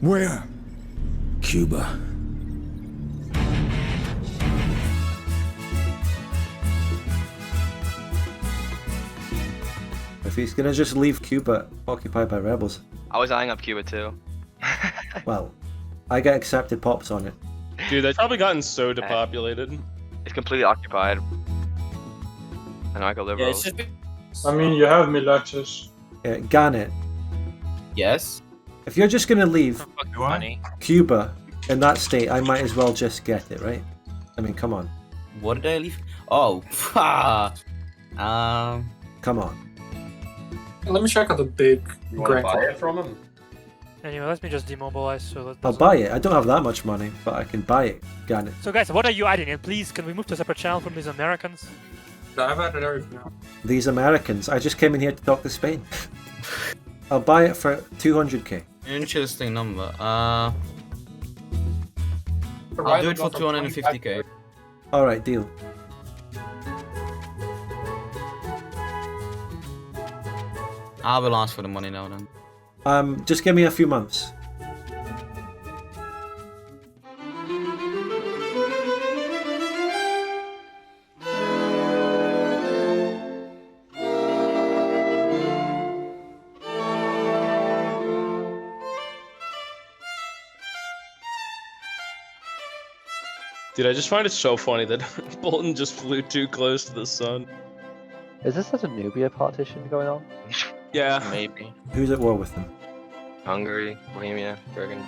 Where? Cuba. If he's gonna just leave Cuba occupied by rebels, I was eyeing up Cuba too. well, I get accepted pops on it. Dude, they've probably gotten so depopulated. It's completely occupied. Anarcho Yeah, it's liberals. just I mean, you have Milaches. Gannett, yes. if you're just gonna leave What? Funny. Cuba in that state, I might as well just get it, right? I mean, come on. What did I leave? Oh, Come on. Let me check out the big You want to Gran buy Colombia. it from him? Anyway, let me just demobilize so that I'll doesn't- buy it. I don't have that much money, but I can buy it, Gannett. So guys, what are you adding? And please, can we move to a separate channel from these Americans? I've added everything now. These Americans, I just came in here to talk to Spain. I'll buy it for 200k. interesting number. I'll do it for 250k. Alright, deal. I will ask for the money now then. Just give me a few months. Dude, I just find it so funny that Bolton just flew too close to the sun. Is this a Nubia partition going on? Yeah. Maybe. Who's at war with them? Hungary, Bohemia, Bergen.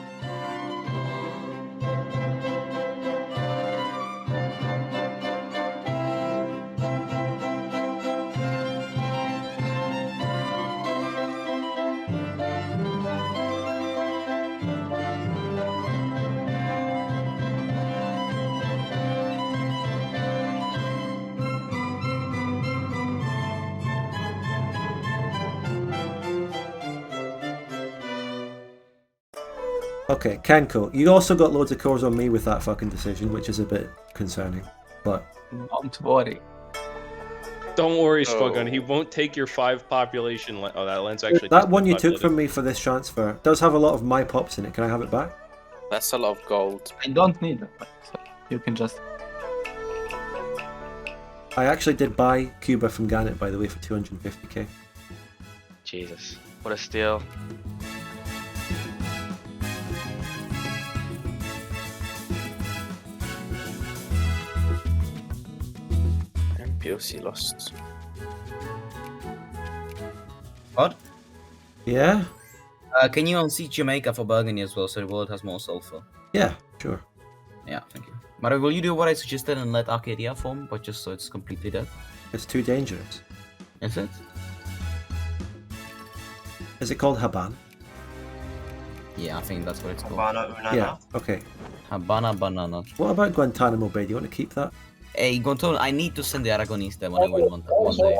Okay, Canto, you also got loads of cores on me with that fucking decision, which is a bit concerning. But Don't worry. Don't worry, Oh. Spogun. He won't take your 5 population. Oh, that land's actually. that one you took from me for this transfer does have a lot of my pops in it. Can I have it back? That's a lot of gold. I don't need it. So you can just. I actually did buy Cuba from Gannett, by the way, for 250k. Jesus. What a steal. And POC lost. What? Yeah? Can you unseat Jamaica for Burgundy as well so the world has more sulfur? Yeah, sure. Yeah, thank you. But will you do what I suggested and let Arcadia form, but just so it's completely dead? It's too dangerous. Is it? Is it called Haban? Yeah, I think that's what it's called. Yeah, okay. Habana Banana. What about Guantanamo Bay? Do you want to keep that? Hey, Gonton, I need to send the Aragonese there when I win one day.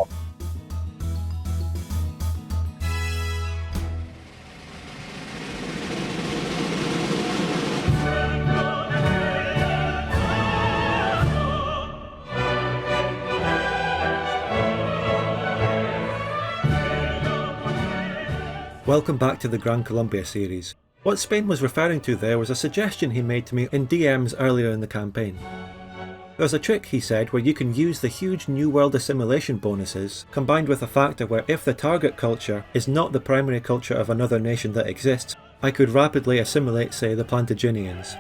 Welcome back to the Gran Colombia series. What Spain was referring to there was a suggestion he made to me in DMs earlier in the campaign. There's a trick, he said, where you can use the huge New World assimilation bonuses, combined with a factor where if the target culture is not the primary culture of another nation that exists, I could rapidly assimilate, say, the Plantagenets.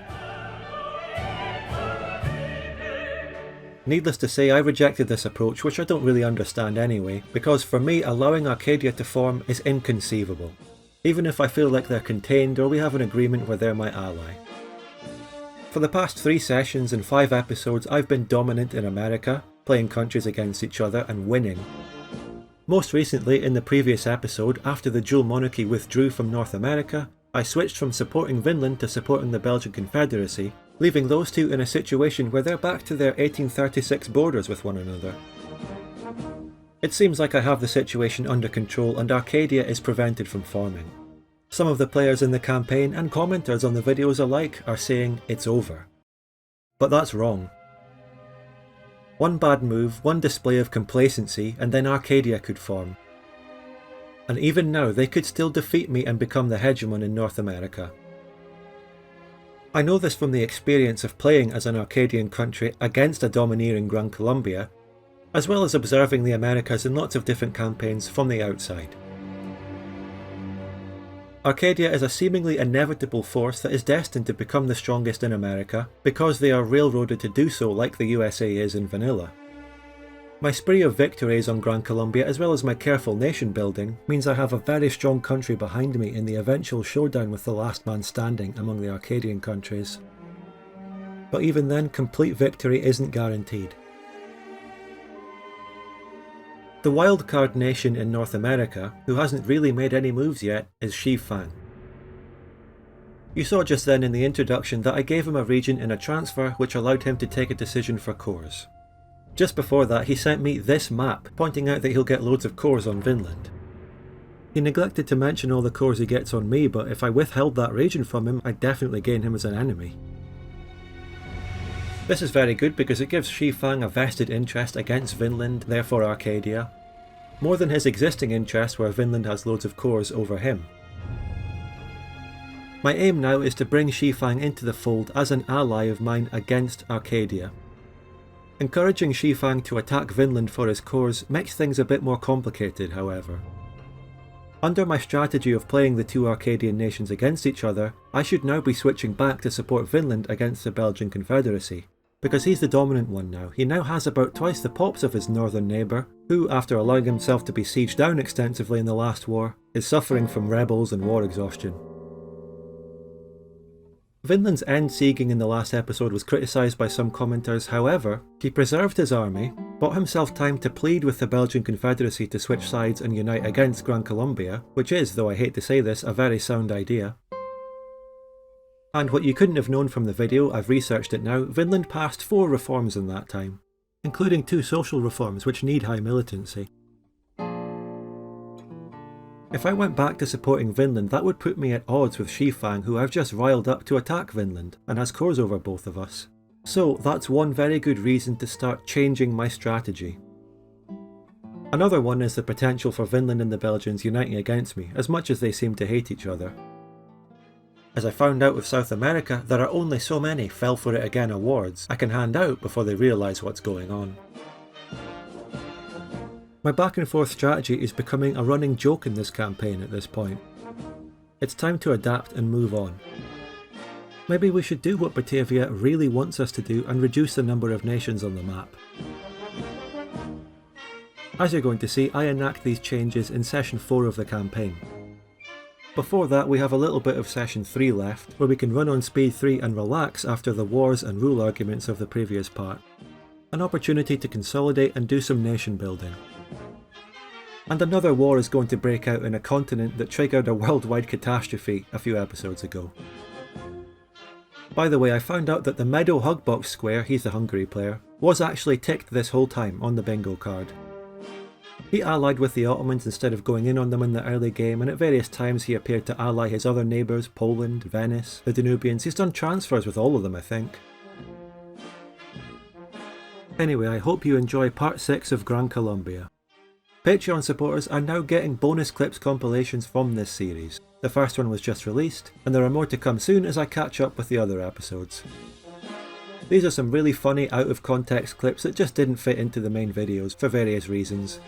Needless to say, I rejected this approach, which I don't really understand anyway, because for me, allowing Arcadia to form is inconceivable, even if I feel like they're contained or we have an agreement where they're my ally. For the past 3 sessions and 5 episodes, I've been dominant in America, playing countries against each other and winning. Most recently, in the previous episode, after the dual monarchy withdrew from North America, I switched from supporting Vinland to supporting the Belgian Confederacy, leaving those two in a situation where they're back to their 1836 borders with one another. It seems like I have the situation under control and Arcadia is prevented from forming. Some of the players in the campaign and commenters on the videos alike are saying it's over. But that's wrong. One bad move, one display of complacency, and then Arcadia could form. And even now they could still defeat me and become the hegemon in North America. I know this from the experience of playing as an Arcadian country against a domineering Gran Colombia, as well as observing the Americas in lots of different campaigns from the outside. Arcadia is a seemingly inevitable force that is destined to become the strongest in America because they are railroaded to do so like the USA is in vanilla. My spree of victories on Gran Colombia as well as my careful nation building means I have a very strong country behind me in the eventual showdown with the last man standing among the Arcadian countries. But even then, complete victory isn't guaranteed. The wildcard nation in North America, who hasn't really made any moves yet, is Shifang. You saw just then in the introduction that I gave him a region in a transfer which allowed him to take a decision for cores. Just before that he sent me this map, pointing out that he'll get loads of cores on Vinland. He neglected to mention all the cores he gets on me, but if I withheld that region from him, I'd definitely gain him as an enemy. This is very good because it gives Shifang a vested interest against Vinland, therefore Arcadia, more than his existing interest where Vinland has loads of cores over him. My aim now is to bring Shifang into the fold as an ally of mine against Arcadia. Encouraging Shifang to attack Vinland for his cores makes things a bit more complicated, however. Under my strategy of playing the two Arcadian nations against each other, I should now be switching back to support Vinland against the Belgian Confederacy. Because he's the dominant one now, he now has about twice the pops of his northern neighbour, who, after allowing himself to be sieged down extensively in the last war, is suffering from rebels and war exhaustion. Vinland's end sieging in the last episode was criticised by some commenters, however, he preserved his army, bought himself time to plead with the Belgian Confederacy to switch sides and unite against Gran Colombia, which is, though I hate to say this, a very sound idea. And what you couldn't have known from the video, I've researched it now, Vinland passed 4 reforms in that time, including 2 social reforms which need high militancy. If I went back to supporting Vinland, that would put me at odds with Shifang, who I've just riled up to attack Vinland, and has cores over both of us. So that's one very good reason to start changing my strategy. Another one is the potential for Vinland and the Belgians uniting against me, as much as they seem to hate each other. As I found out with South America, there are only so many fell for it again awards I can hand out before they realise what's going on. My back and forth strategy is becoming a running joke in this campaign at this point. It's time to adapt and move on. Maybe we should do what Batavia really wants us to do and reduce the number of nations on the map. As you're going to see, I enact these changes in session 4 of the campaign. Before that we have a little bit of session 3 left, where we can run on speed 3 and relax after the wars and rule arguments of the previous part. An opportunity to consolidate and do some nation building. And another war is going to break out in a continent that triggered a worldwide catastrophe a few episodes ago. By the way, I found out that the Meadow Hugbox square, he's the Hungary player, was actually ticked this whole time on the bingo card. He allied with the Ottomans instead of going in on them in the early game, and at various times he appeared to ally his other neighbours, Poland, Venice, the Danubians. He's done transfers with all of them, I think. Anyway, I hope you enjoy part 6 of Gran Colombia. Patreon supporters are now getting bonus clips compilations from this series. The first one was just released, and there are more to come soon as I catch up with the other episodes. These are some really funny out of context clips that just didn't fit into the main videos for various reasons.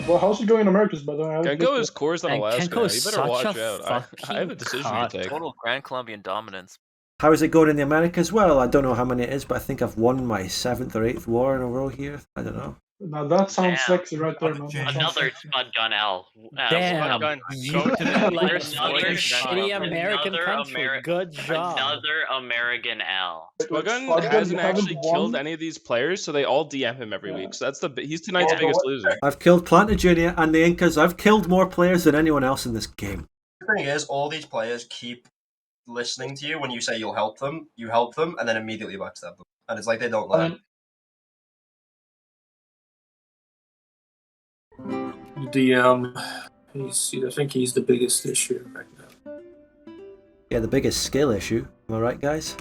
Well, how's it going in Americas, by the way? Canto is cores on And Alaska. Canto You is better such watch a out. I have a decision to take. Total Gran Colombian dominance. How is it going in the Americas? Well, I don't know how many it is, but I think I've won my 7th or 8th war in a row here. I don't know. Now that sounds sexy right there, man. Another Spud Gun L. Damn, Gun. you Go to the- like there's another another shitty Gun. American Another country. Good job. Another American L. Spudgun hasn't actually killed any of these players, so they all DM him every week. So that's he's tonight's biggest loser. I've killed Plantagenet and the Incas. I've killed more players than anyone else in this game. The thing is, all these players keep listening to you when you say you'll help them, you help them, and then immediately backstab them. And it's like they don't learn. I think he's the biggest issue right now. Yeah, the biggest skill issue. Am I right, guys?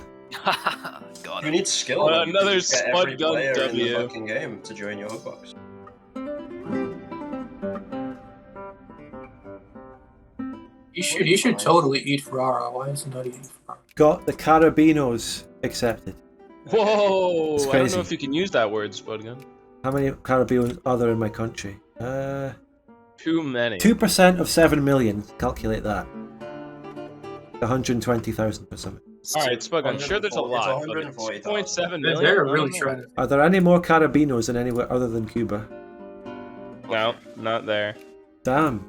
You need skill. You Another can just get every Spudgun player in the W. fucking game to join your hookbox. He should totally eat Ferrara. Why is he not eating Ferrara? Got the Carabinos accepted. Whoa! It's I don't crazy. know if you can use that word, Spudgun. How many Carabinos are there in my country? Too many. 2% of 7 million. Calculate that. 120,000 or something. Alright, Spudgun, I'm sure there's a lot. It's But 140,000. 2.7 million? They're I really don't know. trying to. Are there any more Carabinos in anywhere other than Cuba? No, not there. Damn.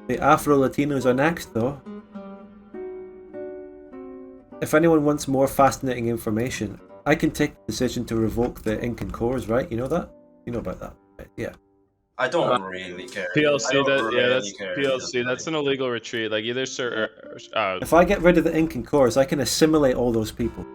The Afro-Latinos are next, though. If anyone wants more fascinating information, I can take the decision to revoke the Incan cores, right? You know that? You know about that, right? Yeah. I don't really care. I PLC, don't really that's care PLC. either. That's an illegal retreat. Like either sir, If I get rid of the Incan cores, I can assimilate all those people.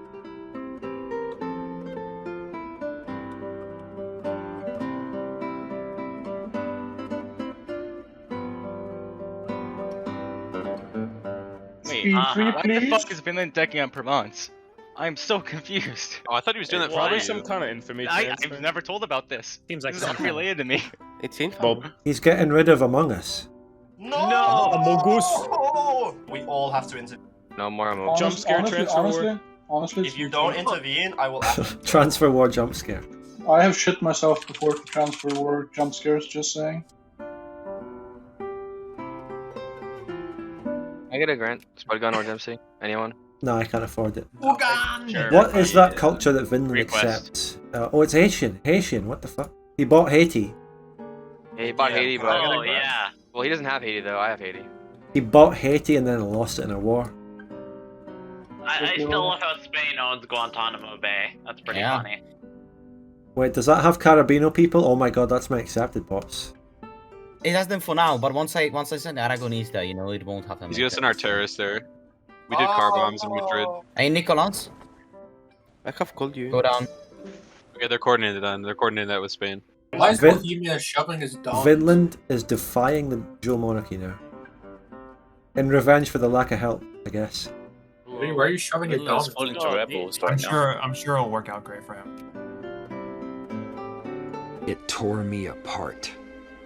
Speed three, Why the please. fuck is Vinland decking on Provence? I'm so confused. Oh, I thought he was doing that for probably you. some kind of infamy I transfer. was never told about this. Seems like This is something. unrelated to me. 18? Well, He's getting rid of Among Us. No! Among Us. We all have to intervene. No more ammo. Jump scare transfer war. Honestly, If you don't intervene, I will. Transfer war jump scare. I have shit myself before for transfer war jump scares. Just saying. I get a grant. Spudgun or Dempsey? Anyone? No, I can't afford it. Sure. What is that culture that Vinland Request. accepts? Oh, it's Haitian. Haitian, what the fuck? He bought Haiti. Yeah, he bought Yeah, Haiti, but Oh, yeah. well, he doesn't have Haiti though. I have Haiti. He bought Haiti and then lost it in a war. I still love how Spain owns Guantanamo Bay. That's pretty Yeah. funny. Wait, does that have Carabino people? Oh my god, that's my accepted bots. It has them for now, but once I send Aragonese there, you know, it won't have them. He's gonna send our terrorists there. We did car bombs in Madrid. Hey, Nicolas, I have called you. go down. Okay, they're coordinated on. They're coordinated that with Spain. Why is Vin- Bohemia shoving his dog? Vinland is defying the dual monarchy now. In revenge for the lack of help, I guess. Why are you shoving your dog? I'm sure it'll work out great for him. It tore me apart.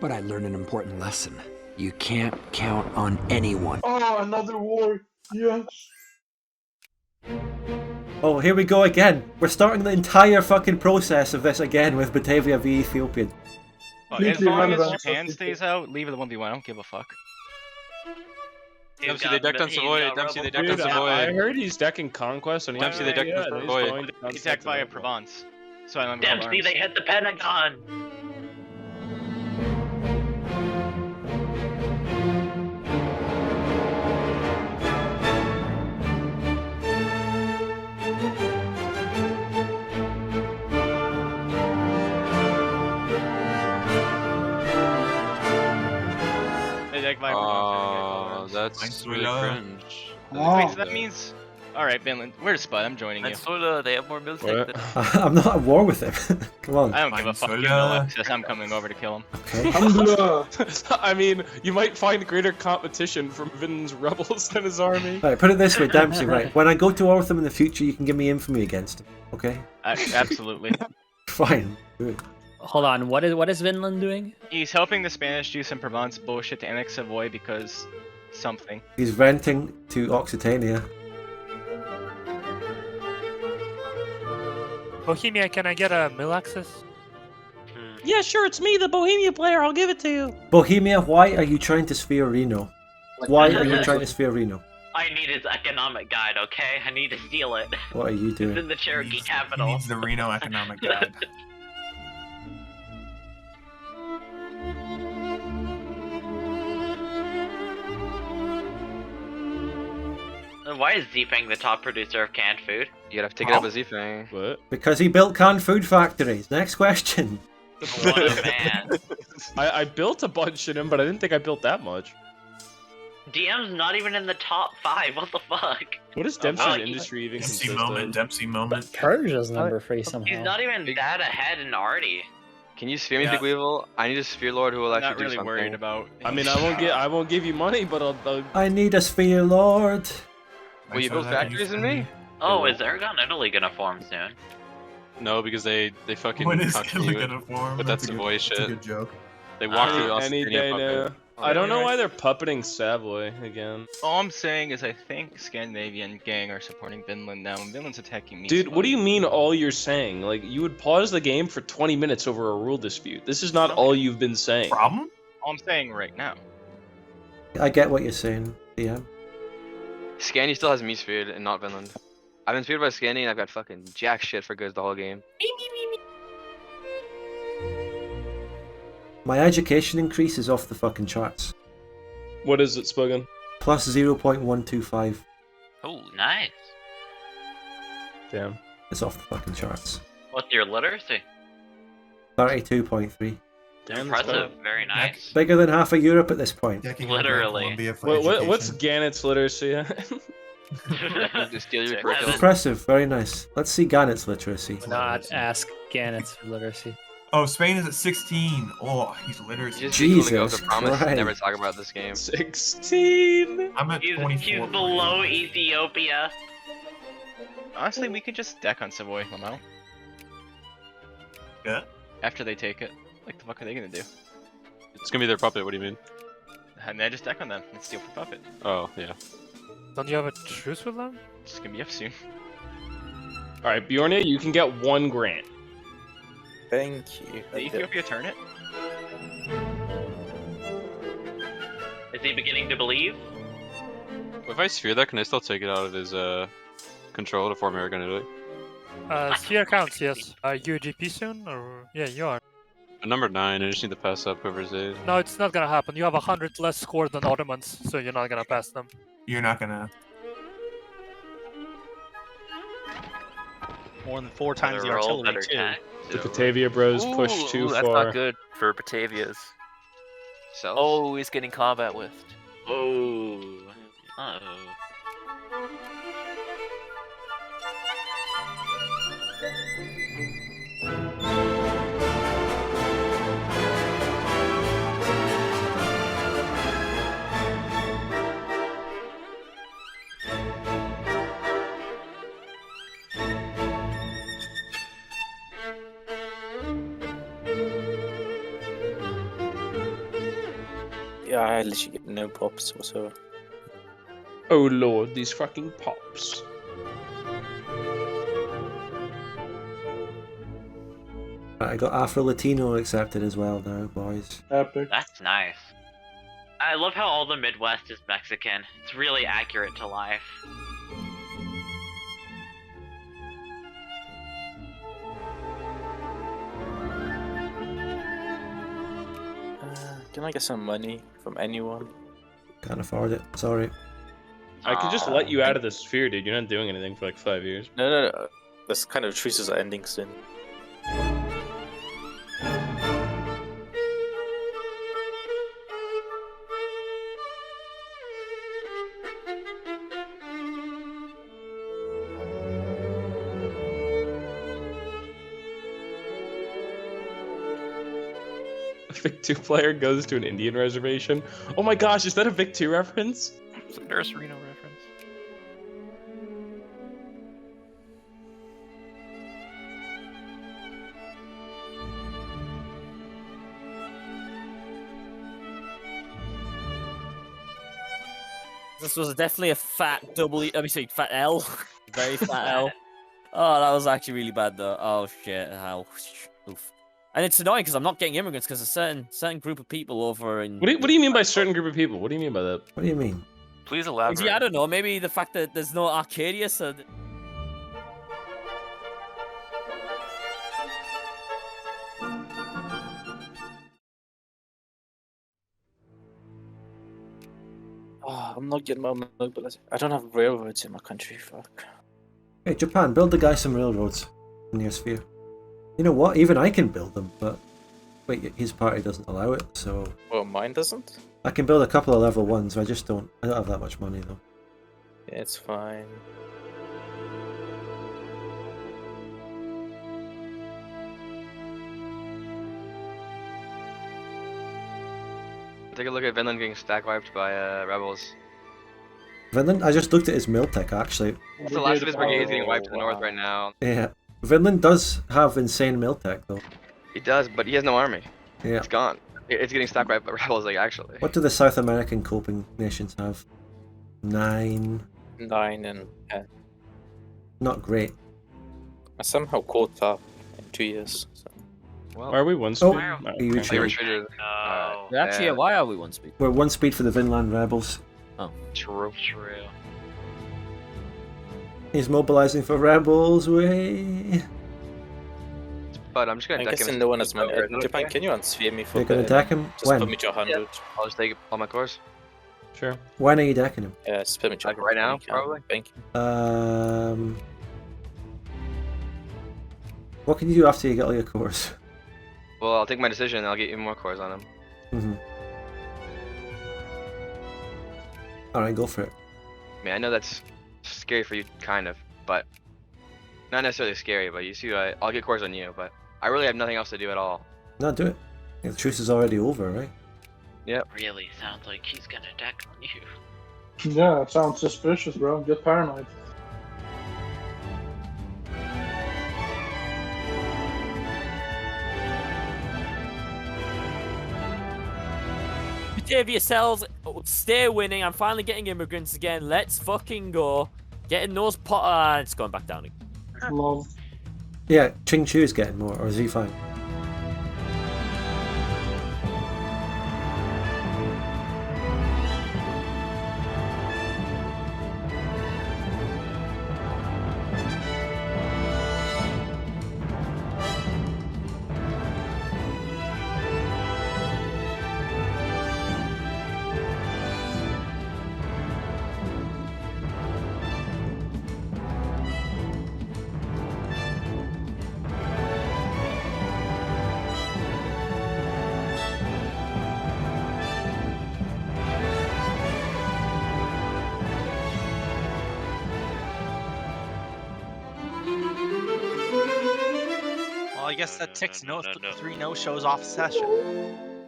But I learned an important lesson. You can't count on anyone. Oh, another war. Yes. Oh, here we go again. We're starting the entire fucking process of this again with Batavia v Ethiopian. As long as Japan stays out, leave it the 1v1. I don't give a fuck. Dempsey, they decked on Savoy. Dempsey, they decked on Dude, I Savoy. heard he's decking Conquest on Dempsey, they decked on Savoy. He's attacked via Provence. So I Dempsey, they hit the Pentagon. They decked via Oh, Provence. that's really cringe. Wait, so that means... Alright, Vinland, where's Spud? I'm joining you. They have more What? I'm not at war with him. Come on. I don't give a fuck. You know access. I'm coming over to kill him. Okay. I mean, you might find greater competition from Vinland's rebels than his army. Right, put it this way, Dempsey, right. When I go to war with him in the future, you can give me infamy against him, okay? Absolutely. Fine. Good. Hold on, what is Vinland doing? He's helping the Spanish do some Provence bullshit to annex Savoy because something. He's renting to Occitania. Bohemia, can I get a mill access? Yeah, sure, it's me, the Bohemia player. I'll give it to you. Bohemia, why are you trying to sphere Reno? Why are you trying to sphere Reno? I need his economic guide, okay? I need to steal it. What are you It's in doing? the Cherokee capital. the Reno economic guide. Why is Zfang the top producer of canned food? You gotta take it up with Zfang. What? Because he built canned food factories. Next question. What a man. I built a bunch in him, but I didn't think I built that much. DM's not even in the top 5. What the fuck? What is Dempsey's wow. industry even consist of? Dempsey moment. Persia's number 3 somehow. He's not even that ahead in Artie. Can you sphere me, Yeah. Big Weevil? I need a sphere lord who will I'm actually Oh, not do really something. worried about. I mean, I won't give you money, but I'll I need a sphere lord. Will you build factories in me? Oh, is Aragon Italy gonna form soon? No, because they fucking When is cock Italy you gonna form? with that Savoy shit. Good joke. They walk through any day Australia. now. I don't know why they're puppeting Savoy again. All I'm saying is I think Scandinavian gang are supporting Vinland now, and Vinland's attacking me. Dude, what do you mean all you're saying? Like, you would pause the game for 20 minutes over a rule dispute. This is not all you've been saying. Problem? All I'm saying right now. I get what you're saying, yeah. Scandi still has me sphered and not Vinland. I've been sphered by Scandi and I've got fucking jack shit for goods the whole game. My education increase is off the fucking charts. What is it, Spogan? Plus 0.125. Oh, nice. Damn. It's off the fucking charts. What's your literacy? 32.3. Damn, Impressive. Very nice. Bigger than half of Europe at this point. Literally. What's Gannett's literacy? Just steal your curriculum. Impressive, very nice. Let's see Gannett's literacy. Not ask Gannett's literacy. Oh, Spain is at 16. Oh, he's literacy. You just Jesus go to promise Christ. never talk about this game. 16. I'm at 24. He's below Ethiopia. Honestly, we could just deck on Savoy, Lamau. Yeah? After they take it. Like, the fuck are they gonna do? It's gonna be their puppet, what do you mean? And then just deck on them and steal for puppet. Oh, yeah. Don't you have a truce with them? It's gonna be up soon. Alright, Bjornia, you can get 1 grant. Thank you. Did Ethiopia turn it? Is he beginning to believe? If I sphere that, can I still take it out of his control to form Aragon Italy? Sphere counts, yes. Are you a GP soon? Or yeah, you are. I'm number 9, I just need to pass up whoever's 8. No, it's not gonna happen. You have 100 less score than Ottomans, so you're not gonna pass them. You're not gonna. More than 4 times the artillery, too. The Batavia bros push too that's far. not good for Batavia's. Self? Oh, he's getting combat whiffed. Oh. Uh-oh. Yeah, I literally get no pops whatsoever. Oh lord, these fucking pops. I got Afro-Latino accepted as well now, boys. Epic. That's nice. I love how all the Midwest is Mexican. It's really accurate to life. Can I get some money from anyone? Can't afford it, sorry. I could just let you out of the sphere, dude. You're not doing anything for like 5 years. No. This kind of truces are ending soon. Vic 2 player goes to an Indian reservation. Oh my gosh, is that a Vic 2 reference? It's a Nurse Reno reference. This was definitely a fat W. Let me see, fat L. Very fat L. Oh, that was actually really bad though. Oh shit! How? Oof. And it's annoying because I'm not getting immigrants because a certain group of people over in. What do you mean by certain group of people? What do you mean by that? What do you mean? Please elaborate. Yeah, I don't know. Maybe the fact that there's no Arcadia, so. Oh, I'm not getting my mobility. I don't have railroads in my country. Fuck. Hey, Japan, build the guy some railroads in your sphere. You know what? Even I can build them, but wait, his party doesn't allow it, so. Well, mine doesn't. I can build a couple of level 1s. I just don't. I don't have that much money though. Yeah, it's fine. Take a look at Vinland getting stack wiped by rebels. Vinland? I just looked at his mill tech actually. That's the last of his brigades getting wiped to the north right now. Yeah, Vinland does have insane mill tech though. He does, but he has no army. Yeah. It's gone. It's getting stopped by rebels, like, actually. What do the South American coping nations have? 9. 9 and 10. Not great. I somehow caught up in 2 years. So. Well, Why are we one speed? Oh, No. you they retreat. retreated. Actually, why are we 1 speed? We're 1 speed for the Vinland rebels. Oh. True. He's mobilizing for rebels. Way. But I'm just gonna I deck guess him. no one has money. Is that Japan, okay? can you unsphere me for You're gonna deck him? Just When? put me to 100. I'll just take all my cores. Sure. When are you decking him? Yeah, just put me to Like 100. right now, when you can. probably. Thank you. What can you do after you get all your cores? Well, I'll take my decision and I'll get you more cores on him. Alright, go for it. I mean, I know that's scary for you, kind of, but not necessarily scary. But you see, I'll get cores on you, but I really have nothing else to do at all. No, do it. The truce is already over, right? Yep. Really sounds like he's gonna deck on you. Yeah, it sounds suspicious, bro. Get paranoid. Batavia cells, stay winning. I'm finally getting immigrants again. Let's fucking go. Getting those it's going back down again. Love. Yeah, Ching Chu's getting more, or is he fine? Well, I guess that ticks 3 no-shows off session.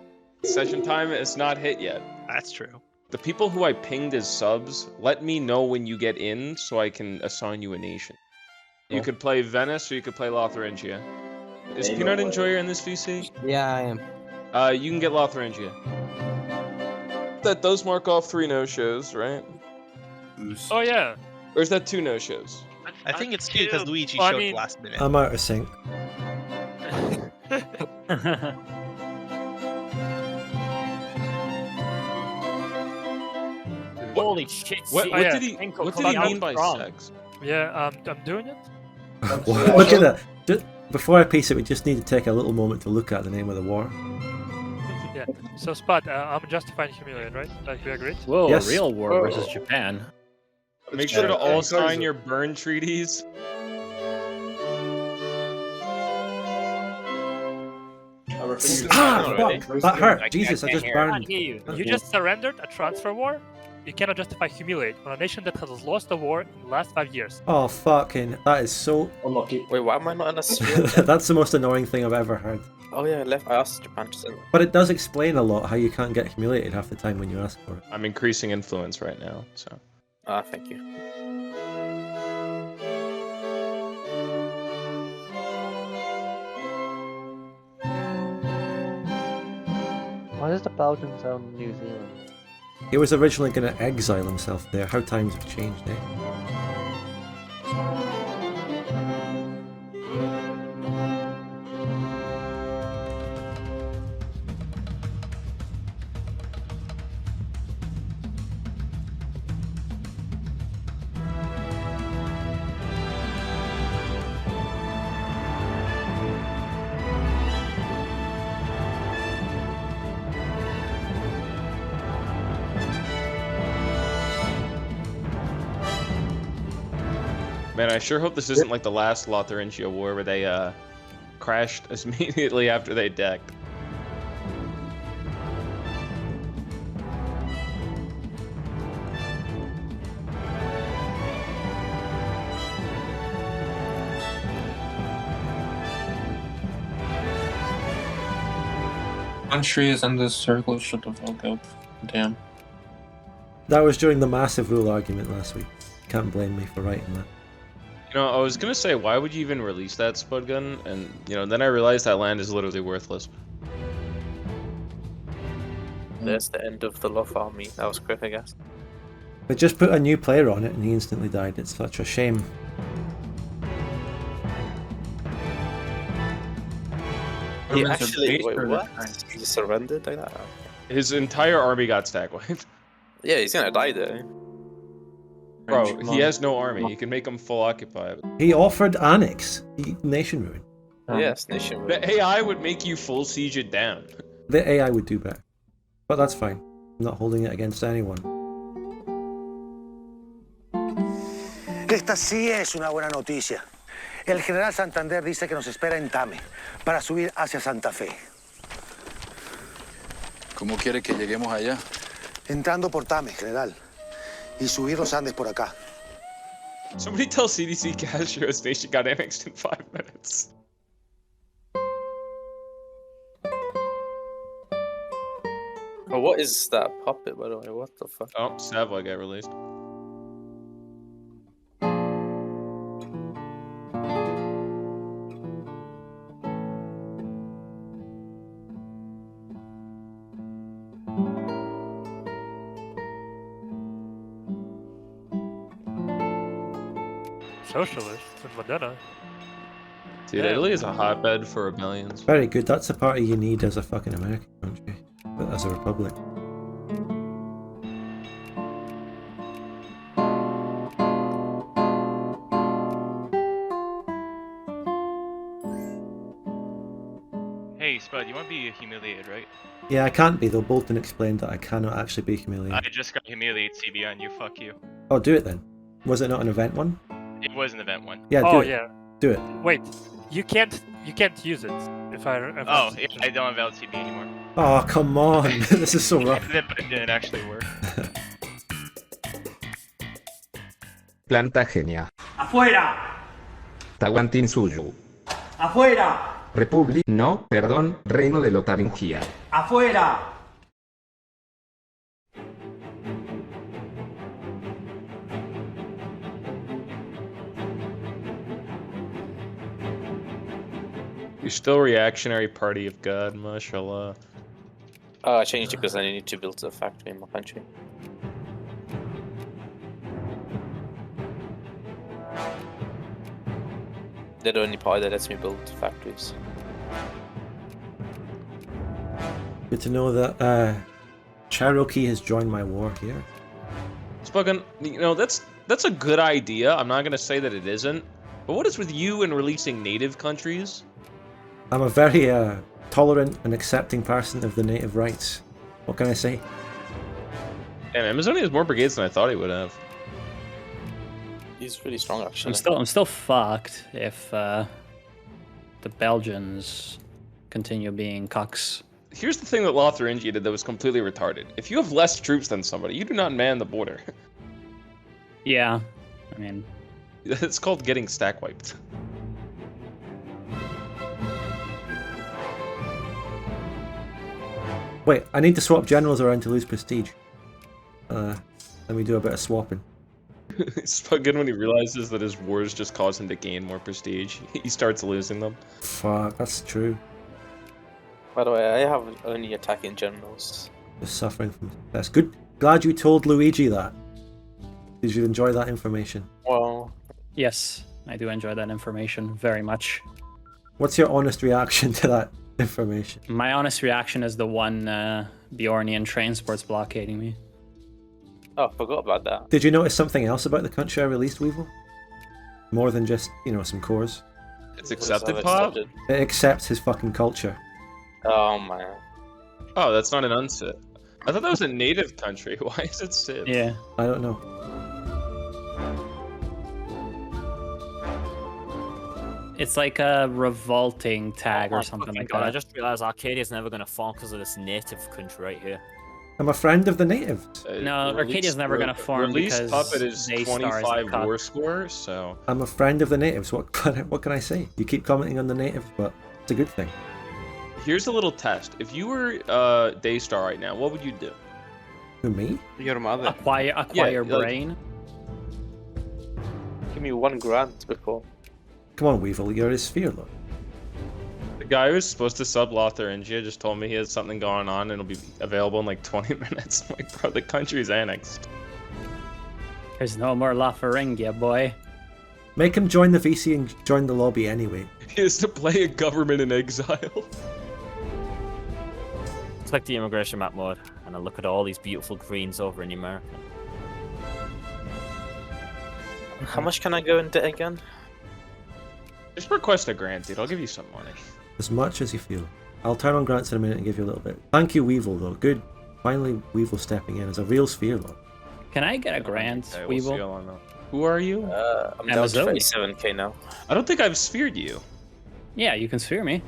Session time is not hit yet. That's true. The people who I pinged as subs, let me know when you get in so I can assign you a nation. You could play Venice or you could play Lotharingia. Is Peanut Enjoyer in this VC? Yeah, I am. You can get Lotharingia. That does mark off 3 no-shows, right? Oh yeah. Or is that 2 no-shows? I think it's 2 because Luigi Well, I showed mean- last minute. I'm out of sync. Holy shit. What see, did he Canto what did coming he mean out by strong. sex? Yeah, I'm doing it. Look at that. Just, before I piece it, we just need to take a little moment to look at the name of the war. Yeah. So Spot, I'm justifying humiliate, right? Like we agreed. Whoa, Yes. real war versus Japan. Make sure to all sign your burn treaties. Ah, fuck! That hurt. Jesus, I just I burned. can't hear you. You just surrendered a transfer war. You cannot justify humiliate on a nation that has lost a war in the last 5 years. Oh, fucking. That is so. Unlucky. Wait, why am I not in a sphere? That's the most annoying thing I've ever heard. Oh yeah, I asked Japan to send it. But it does explain a lot how you can't get humiliated half the time when you ask for it. I'm increasing influence right now, so. Ah, thank you. Why does the Belgian sound New Zealand? He was originally going to exile himself there. How times have changed, eh? Man, I sure hope this isn't like the last Lotharingia war where they crashed immediately after they decked. Country is in this circle, shut the fuck up. Damn. That was during the massive rule argument last week. Can't blame me for writing that. You know, I was gonna say, why would you even release that Spud Gun? And, you know, then I realized that land is literally worthless. there's the end of the Love Army. That was quick, I guess. They just put a new player on it and he instantly died. It's such a shame. He actually, wait, what? He surrendered like that? His entire army got stack wiped. Yeah, he's gonna die though. Bro, he has no army. You can make him full occupied. He offered annex. Nation ruin. Yes, nation ruin. The AI would make you full siege it down. The AI would do better. But that's fine. I'm not holding it against anyone. Esta sí es una buena noticia. El general Santander dice que nos espera en Tame para subir hacia Santa Fe. ¿Cómo quiere que lleguemos allá? Entrando por Tame, general. Y subir los Andes por acá. Somebody tell CDC Castro's nation got annexed in 5 minutes. Oh, what is that puppet, by the way? What the fuck? Oh, Savoy got released. Socialist in Modena. Dude, Italy is a hotbed for rebellions. Very good. That's the party you need as a fucking American country. But as a republic. Hey, Spud, you want to be humiliated, right? Yeah, I can't be though. Bolton explained that I cannot actually be I humiliated. just got humiliate CB on you, fuck you. Oh, do it then. Was it not an event one? It was an event one. Yeah, do Oh it. yeah. Do it. Wait, you can't use it. If I. Oh, yeah, I don't have valid CB anymore. Oh, come on. This is so rough. But it didn't actually work. Planta genia. ¡Afuera! Tahuantin suyo. ¡Afuera! Republic. No, perdón, Reino de Lotaringia. ¡Afuera! You're still reactionary party of God, mashallah. I changed it because I need to build a factory in my country. They're the only party that lets me build factories. Good to know that Cherokee has joined my war here. Spoken, you know, that's a good idea. I'm not gonna say that it isn't. But what is with you and releasing native countries? I'm a very tolerant and accepting person of the native rights. What can I say? Damn, Amazonia has more brigades than I thought he would have. He's really strong, actually. I'm still fucked if the Belgians continue being cocks. Here's the thing that Lotharingia did that was completely retarded. If you have less troops than somebody, you do not man the border. Yeah, I mean... It's called getting stack wiped. Wait, I need to swap generals around to lose prestige. Let me do a bit of swapping. It's fucking when he realizes that his wars just cause him to gain more prestige. He starts losing them. Fuck, that's true. By the way, I have only attacking generals. Just suffering from success. Good. Glad you told Luigi that. Did you enjoy that information? Well... Yes, I do enjoy that information very much. What's your honest reaction to that information? My honest reaction is the one Bjornian transport's blockading me. Oh, I forgot about that. Did you notice something else about the country I released, Weevil? More than just, you know, some cores? It's accepted, Pop? It accepts his fucking culture. Oh, man. Oh, that's not an uncip. I thought that was a native country. Why is it cip? Yeah. I don't know. It's like a revolting tag or something like that. I just realized Arcadia's never going to fall because of this native country right here. I'm a friend of the natives. No, Arcadia's never going to form Release because Puppet is Daystar 25 is the war score, so... I'm a friend of the natives. What can I say? You keep commenting on the natives, but it's a good thing. Here's a little test. If you were Daystar right now, what would you do? Who, me? Your mother. Acquire brain. Give me 1 grand before. Come on, Weevil, you're his sphere, look. The guy who's supposed to sub Lotharingia just told me he has something going on and it'll be available in like 20 minutes. I'm like, bro, the country's annexed. There's no more Lotharingia, boy. Make him join the VC and join the lobby anyway. He has to play a government in exile. Click the immigration map mode, and I look at all these beautiful greens over in America. How much can I go in debt again? Just request a grant, dude. I'll give you some money. As much as you feel. I'll turn on grants in a minute and give you a little bit. Thank you, Weevil, though. Good. Finally, Weevil stepping in as a real sphere, though. Can I get a grant, Okay, Weevil? we'll see on that. Who are you? I'm down to 37k now. I don't think I've sphered you. Yeah, you can sphere me.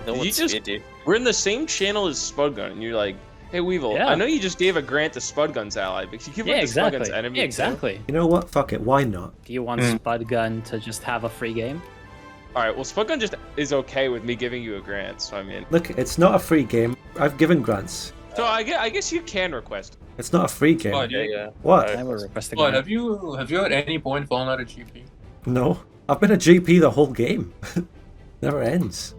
No You one's just- sphered you. We're in the same channel as Spudgun, and you're like, hey, Weevil, Yeah. I know you just gave a grant to Spudgun's ally, but you give Yeah, it to exactly. Spudgun's enemy. Yeah, too? exactly. You know what? Fuck it. Why not? Do you want Spudgun to just have a free game? Alright, well, Spudgun just is okay with me giving you a grant, so I mean... Look, it's not a free game. I've given grants. So I guess you can request. It's not a free game. Spud, yeah. What? I will request a Spud, grant. have you at any point fallen out of GP? No. I've been a GP the whole game. Never ends.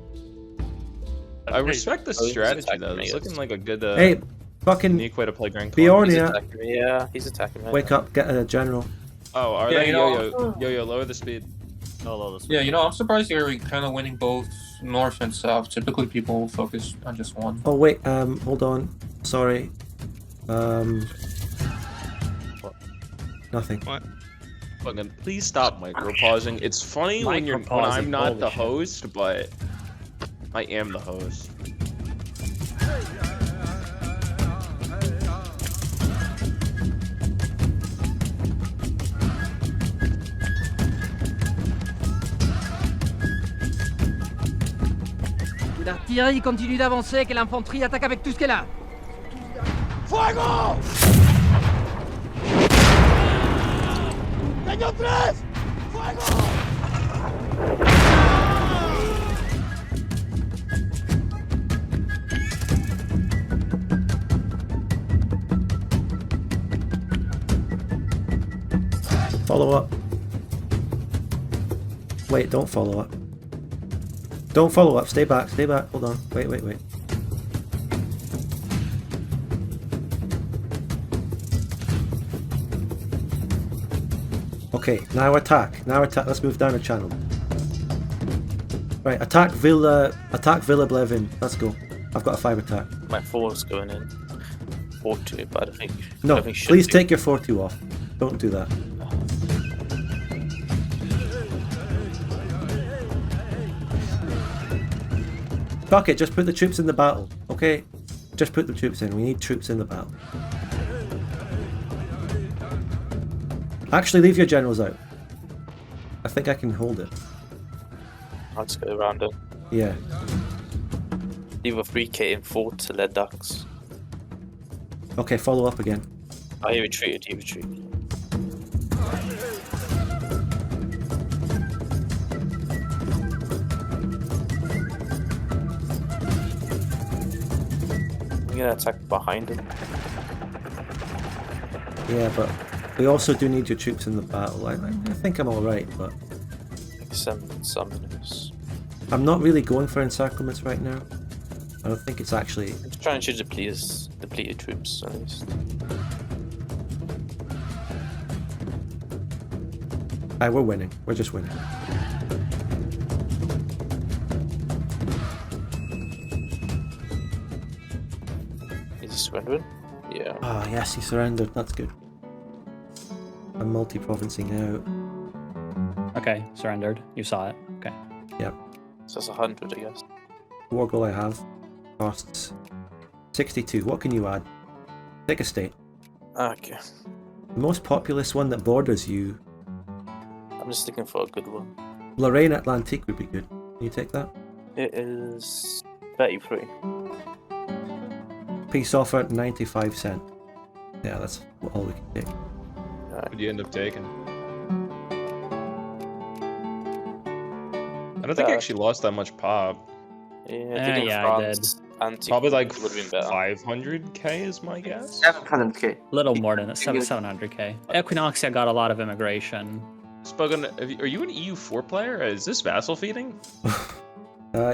I respect the Oh, he's strategy, attacking though. me, It's yes. looking like a good, Hey, fucking unique way to play Gran Colombia. Bjornia, Attacking me, yeah, he's attacking me. wake up, get a general. Oh, are Yeah, they? you know- Yo-yo, lower the speed. Yeah, you know, I'm surprised you're kind of winning both north and south. Typically, people will focus on just one. Oh wait, hold on. Sorry. Nothing. What? Fucking, please stop micropausing. It's funny when I'm Micropausing, not holy the shit. host, but I am the host. L'artillerie continue d'avancer, que l'infanterie attaque avec tout ce qu'elle a. ¡Fuego! ¡Cañón 3! ¡Fuego! Follow up. Wait, don't follow up. Don't follow up. Stay back. Stay back. Hold on. Wait. Okay, now attack. Now attack. Let's move down the channel. Right, attack Villa Blevin. Let's go. I've got a 5 attack. My 4's going in. 4-2, but I think... No, I think should please do. take your 4-2 off. Don't do that. Fuck it, just put the troops in the battle, okay? Just put the troops in. We need troops in the battle. Actually, leave your generals out. I think I can hold it. I'll just go around it. Yeah. Leave a 3k in 4 to lead ducks. Okay, follow up again. Oh, he retreated, he retreated. I'm gonna attack behind him. Yeah, but we also do need your troops in the battle. I think I'm alright, but Summoners. I'm not really going for encirclements right now. I don't think it's actually... I'm just trying to deplete your troops, at least. Aye, we're winning. We're just winning. Is he surrendering? Yeah. Ah, yes, he surrendered. That's good. I'm multi-provincing out. Okay, surrendered. You saw it. Okay. Yep. So that's 100, I guess. War goal I have costs 62. What can you add? Take a state. Okay. The most populous one that borders you. I'm just looking for a good one. Lorraine Atlantique would be good. Can you take that? It is 33. Peace offer 95 cent. Yeah, that's all we can take. What do you end up taking? I don't think I actually lost that much pop. Yeah, I think in France, Probably like would have been better. 500k is my guess. 700k. Little more than 700k. Equinoxea got a lot of immigration. Spoken, are you an EU4 player? Is this vassal feeding?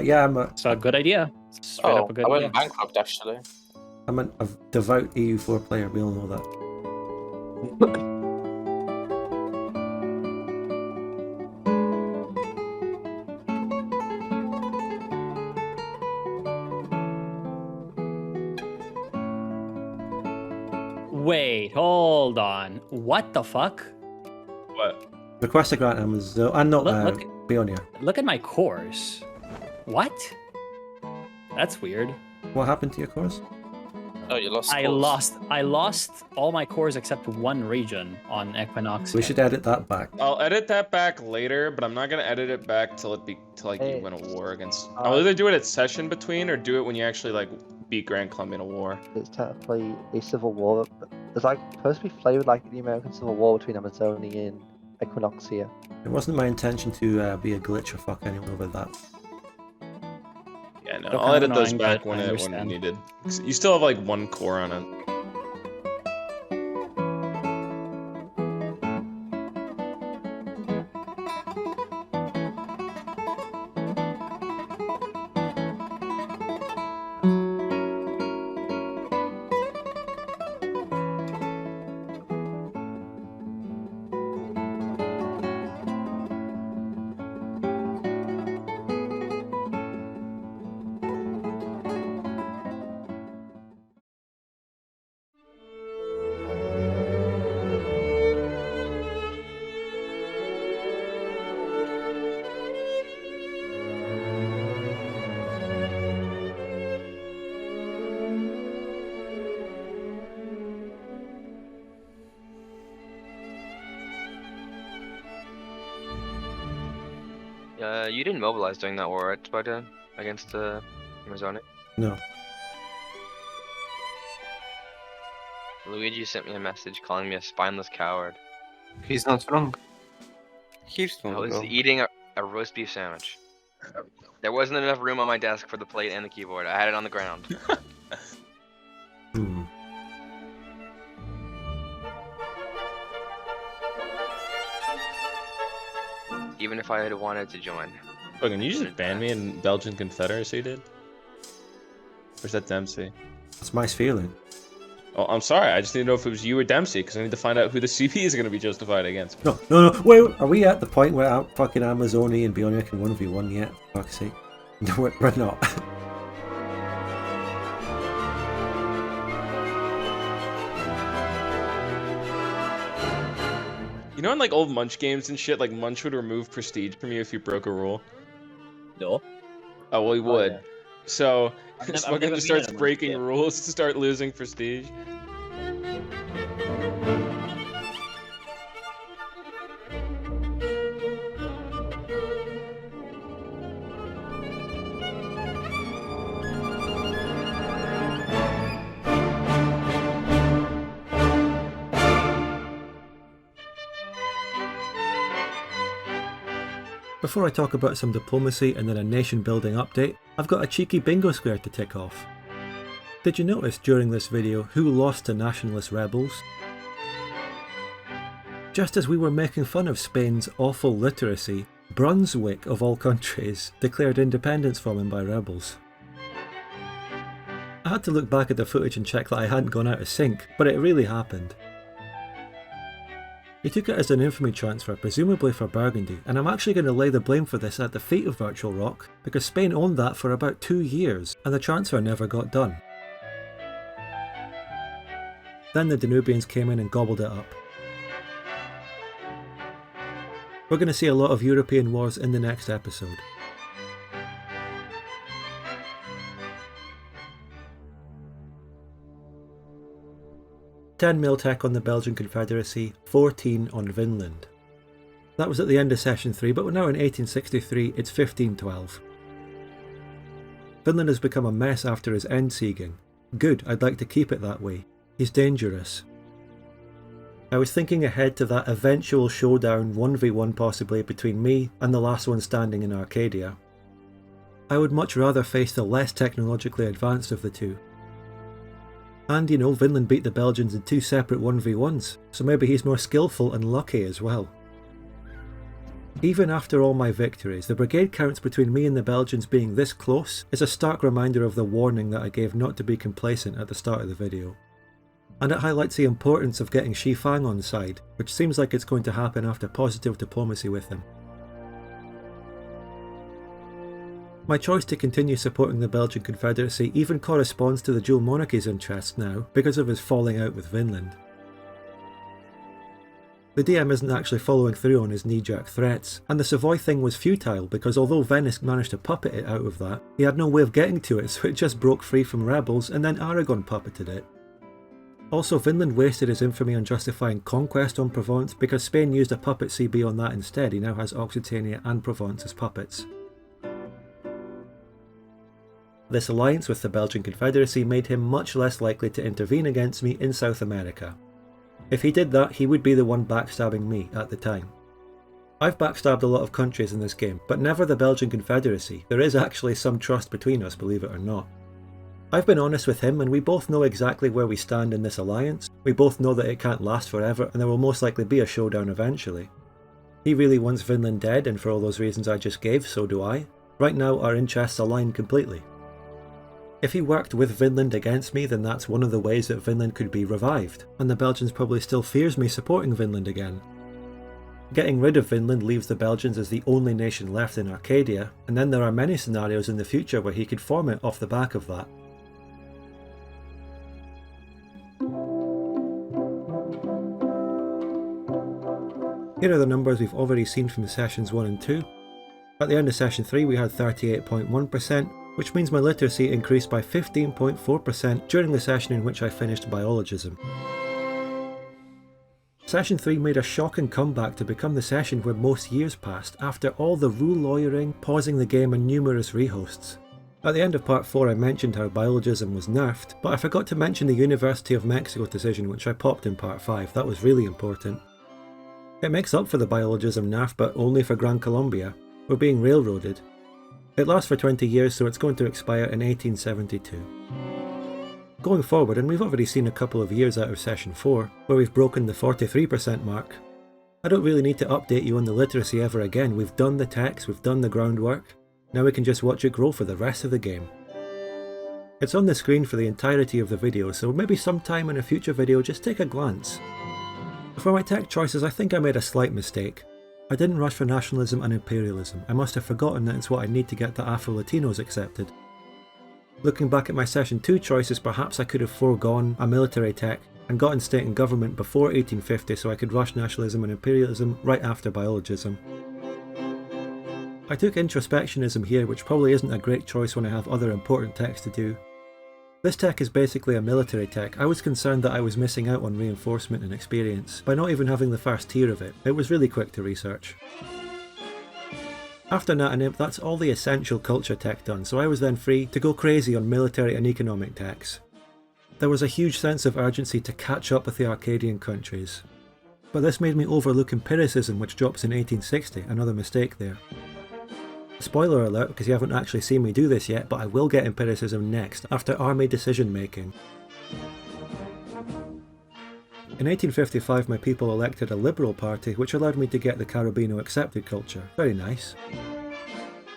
Yeah, It's a good idea. Straight up a good I went idea. bankrupt actually. I'm a devout EU4 player, we all know that. Wait, hold on. What the fuck? What? Request a grant Amazon. I'm not Bionia. Look at my cores. What? That's weird. What happened to your course? Oh, you lost. I lost all my cores except one region on Equinoxea. We should edit that back. I'll edit that back later, but I'm not gonna edit it back till you win a war against. I'll either do it at session between or do it when you actually like beat Gran Colombia in a war. It's technically a civil war. It's like supposed to be flavored like the American Civil War between Amazonia and Equinoxea. It wasn't my intention to be a glitch or fuck anyone over that. Yeah, no, I'll edit those back when needed. You still have like one core on it. You didn't mobilize during that war, right, Sparta? Against Amazonia? No. Luigi sent me a message calling me a spineless coward. He's not wrong. He's I not was wrong. eating a roast beef sandwich. There wasn't enough room on my desk for the plate and the keyboard. I had it on the ground. Even if I had wanted to join. Fucking, you just banned me in Belgian Confederacy, dude? Or is that Dempsey? That's my feeling. Oh, I'm sorry. I just need to know if it was you or Dempsey, because I need to find out who the CP is going to be justified against. No. Wait, are we at the point where fucking Amazonia and Bionia can 1v1 yet? For fuck's sake. No, we're not. You know in like old Munch games and shit, like Munch would remove prestige from you if you broke a rule? No. Oh, well, he would. yeah. So, I've never Smuggler been just in a starts Munch breaking game. rules to start losing prestige. Before I talk about some diplomacy and then a nation building update, I've got a cheeky bingo square to tick off. Did you notice during this video who lost to nationalist rebels? Just as we were making fun of Spain's awful literacy, Brunswick of all countries declared independence from him by rebels. I had to look back at the footage and check that I hadn't gone out of sync, but it really happened. He took it as an infamy transfer, presumably for Burgundy, and I'm actually going to lay the blame for this at the feet of Virtual Rock, because Spain owned that for about 2 years, and the transfer never got done. Then the Danubians came in and gobbled it up. We're going to see a lot of European wars in the next episode. $10 mil tech on the Belgian Confederacy, 14 on Vinland. That was at the end of session 3, but we're now in 1863, it's 1512. Vinland has become a mess after his endsieging. Good, I'd like to keep it that way. He's dangerous. I was thinking ahead to that eventual showdown 1v1 possibly between me and the last one standing in Arcadia. I would much rather face the less technologically advanced of the two. And you know, Vinland beat the Belgians in 2 separate 1v1s, so maybe he's more skillful and lucky as well. Even after all my victories, the brigade counts between me and the Belgians being this close is a stark reminder of the warning that I gave not to be complacent at the start of the video. And it highlights the importance of getting Shifang on side, which seems like it's going to happen after positive diplomacy with him. My choice to continue supporting the Belgian Confederacy even corresponds to the dual monarchy's interests now, because of his falling out with Vinland. The DM isn't actually following through on his knee-jerk threats, and the Savoy thing was futile because although Venice managed to puppet it out of that, he had no way of getting to it, so it just broke free from rebels and then Aragon puppeted it. Also, Vinland wasted his infamy on justifying conquest on Provence because Spain used a puppet CB on that instead. He now has Occitania and Provence as puppets. This alliance with the Belgian Confederacy made him much less likely to intervene against me in South America. If he did that, he would be the one backstabbing me at the time. I've backstabbed a lot of countries in this game, but never the Belgian Confederacy. There is actually some trust between us, believe it or not. I've been honest with him and we both know exactly where we stand in this alliance. We both know that it can't last forever and there will most likely be a showdown eventually. He really wants Vinland dead, and for all those reasons I just gave, so do I. Right now our interests align completely. If he worked with Vinland against me, then that's one of the ways that Vinland could be revived, and the Belgians probably still fears me supporting Vinland again. Getting rid of Vinland leaves the Belgians as the only nation left in Arcadia, and then there are many scenarios in the future where he could form it off the back of that. Here are the numbers we've already seen from sessions 1 and 2. At the end of session 3 we had 38.1%, which means my literacy increased by 15.4% during the session in which I finished biologism. Session 3 made a shocking comeback to become the session where most years passed after all the rule lawyering, pausing the game and numerous rehosts. At the end of part 4 I mentioned how biologism was nerfed, but I forgot to mention the University of Mexico decision which I popped in part 5, that was really important. It makes up for the biologism nerf, but only for Gran Colombia. We're being railroaded. It lasts for 20 years, so it's going to expire in 1872. Going forward, and we've already seen a couple of years out of session 4, where we've broken the 43% mark, I don't really need to update you on the literacy ever again. We've done the text, we've done the groundwork, now we can just watch it grow for the rest of the game. It's on the screen for the entirety of the video, so maybe sometime in a future video just take a glance. For my tech choices, I think I made a slight mistake. I didn't rush for nationalism and imperialism. I must have forgotten that it's what I need to get the Afro-Latinos accepted. Looking back at my session 2 choices, perhaps I could have foregone a military tech and gotten state and government before 1850 so I could rush nationalism and imperialism right after biologism. I took introspectionism here, which probably isn't a great choice when I have other important techs to do. This tech is basically a military tech. I was concerned that I was missing out on reinforcement and experience by not even having the first tier of it. It was really quick to research. After Nat and Imp, that's all the essential culture tech done, so I was then free to go crazy on military and economic techs. There was a huge sense of urgency to catch up with the Arcadian countries. But this made me overlook empiricism, which drops in 1860, another mistake there. Spoiler alert, because you haven't actually seen me do this yet, but I will get empiricism next, after army decision making. In 1855 my people elected a liberal party, which allowed me to get the Carabino accepted culture. Very nice.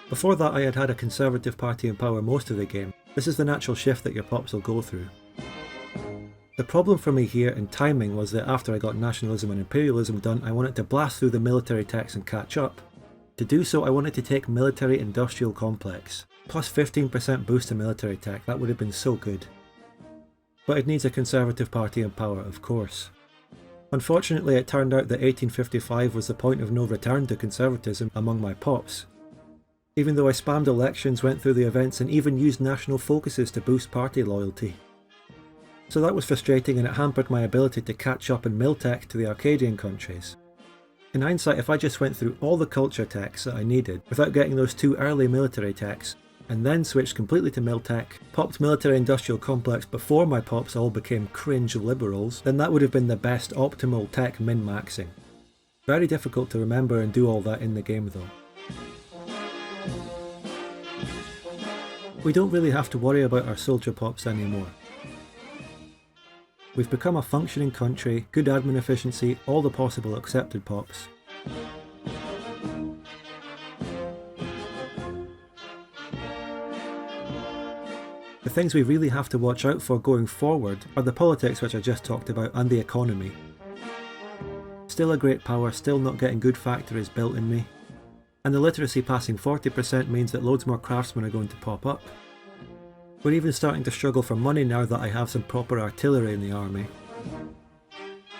Before that I had had a conservative party in power most of the game. This is the natural shift that your pops will go through. The problem for me here in timing was that after I got nationalism and imperialism done, I wanted to blast through the military techs and catch up. To do so I wanted to take military industrial complex, plus 15% boost to military tech, that would have been so good. But it needs a conservative party in power, of course. Unfortunately it turned out that 1855 was the point of no return to conservatism among my pops. Even though I spammed elections, went through the events and even used national focuses to boost party loyalty. So that was frustrating and it hampered my ability to catch up in Miltech to the Arcadian countries. In hindsight, if I just went through all the culture techs that I needed without getting those 2 early military techs, and then switched completely to Miltech, popped military industrial complex before my pops all became cringe liberals, then that would have been the best optimal tech min-maxing. Very difficult to remember and do all that in the game though. We don't really have to worry about our soldier pops anymore. We've become a functioning country, good admin efficiency, all the possible accepted pops. things we really have to watch out for going forward are the politics which I just talked about and the economy. Still a great power, still not getting good factories built in me. And the literacy passing 40% means that loads more craftsmen are going to pop up. We're even starting to struggle for money now that I have some proper artillery in the army.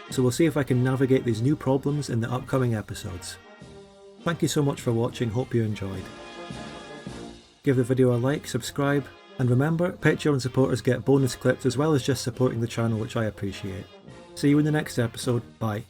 So we'll see if I can navigate these new problems in the upcoming episodes. Thank you so much for watching, hope you enjoyed. Give the video a like, subscribe, and remember, Patreon supporters get bonus clips as well as just supporting the channel, which I appreciate. See you in the next episode, bye.